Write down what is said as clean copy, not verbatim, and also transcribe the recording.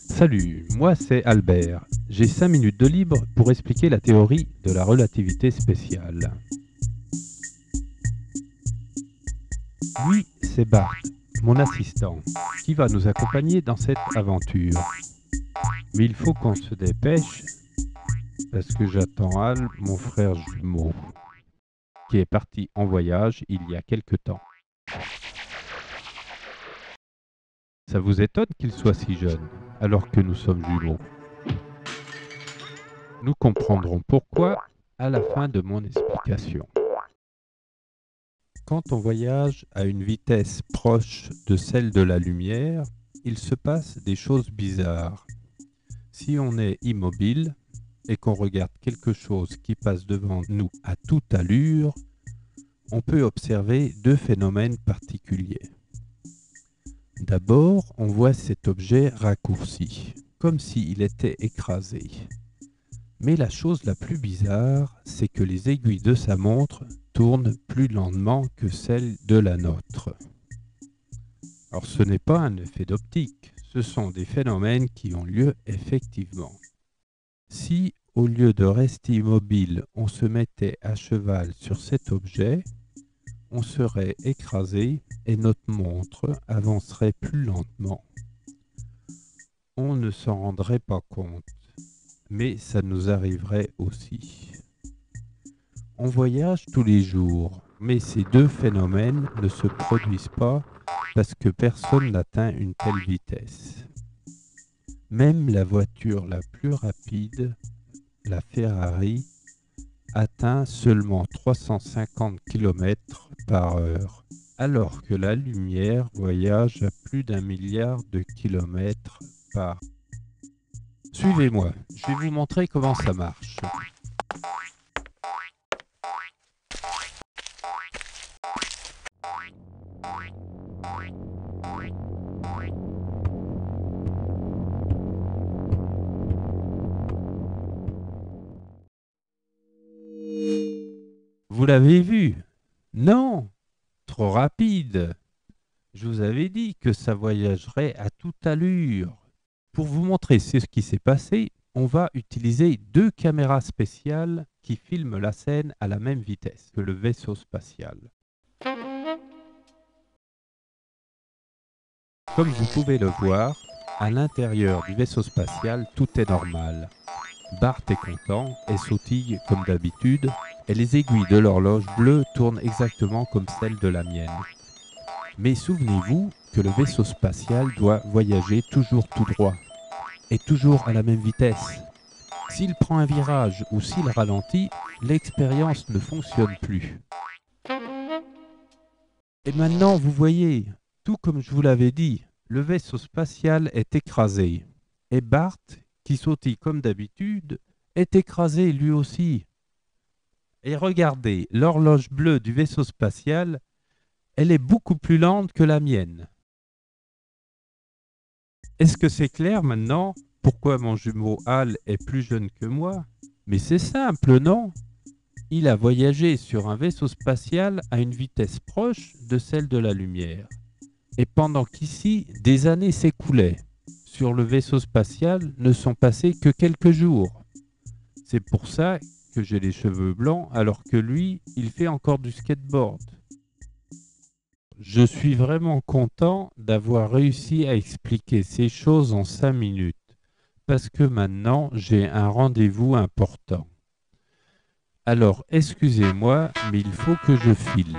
Salut, moi c'est Albert. J'ai 5 minutes de libre pour expliquer la théorie de la relativité spéciale. Lui, c'est Bart, mon assistant, qui va nous accompagner dans cette aventure. Mais il faut qu'on se dépêche parce que j'attends Al, mon frère jumeau, qui est parti en voyage il y a quelque temps. Ça vous étonne qu'il soit si jeune, alors que nous sommes jumeaux? Nous comprendrons pourquoi à la fin de mon explication. Quand on voyage à une vitesse proche de celle de la lumière, il se passe des choses bizarres. Si on est immobile et qu'on regarde quelque chose qui passe devant nous à toute allure, on peut observer deux phénomènes particuliers. D'abord, on voit cet objet raccourci, comme s'il était écrasé. Mais la chose la plus bizarre, c'est que les aiguilles de sa montre tournent plus lentement que celles de la nôtre. Alors ce n'est pas un effet d'optique, ce sont des phénomènes qui ont lieu effectivement. Si, au lieu de rester immobile, on se mettait à cheval sur cet objet, on serait écrasé et notre montre avancerait plus lentement. On ne s'en rendrait pas compte, mais ça nous arriverait aussi. On voyage tous les jours, mais ces deux phénomènes ne se produisent pas parce que personne n'atteint une telle vitesse. Même la voiture la plus rapide, la Ferrari, atteint seulement 350 km/h, alors que la lumière voyage à plus d'1 milliard de kilomètres par. Suivez-moi, je vais vous montrer comment ça marche. Vous l'avez vu? Non, trop rapide. Je vous avais dit que ça voyagerait à toute allure. Pour vous montrer ce qui s'est passé, on va utiliser deux caméras spéciales qui filment la scène à la même vitesse que le vaisseau spatial. Comme vous pouvez le voir, à l'intérieur du vaisseau spatial, tout est normal. Bart est content et sautille comme d'habitude, et les aiguilles de l'horloge bleue tournent exactement comme celles de la mienne. Mais souvenez-vous que le vaisseau spatial doit voyager toujours tout droit, et toujours à la même vitesse. S'il prend un virage ou s'il ralentit, l'expérience ne fonctionne plus. Et maintenant, vous voyez, tout comme je vous l'avais dit, le vaisseau spatial est écrasé. Et Bart, qui sautille comme d'habitude, est écrasé lui aussi. Et regardez, l'horloge bleue du vaisseau spatial, elle est beaucoup plus lente que la mienne. Est-ce que c'est clair maintenant pourquoi mon jumeau Al est plus jeune que moi? Mais c'est simple, non? Il a voyagé sur un vaisseau spatial à une vitesse proche de celle de la lumière. Et pendant qu'ici, des années s'écoulaient, sur le vaisseau spatial ne sont passés que quelques jours. C'est pour ça que j'ai les cheveux blancs alors que lui, il fait encore du skateboard. Je suis vraiment content d'avoir réussi à expliquer ces choses en 5 minutes, parce que maintenant j'ai un rendez-vous important. Alors excusez-moi, mais il faut que je file.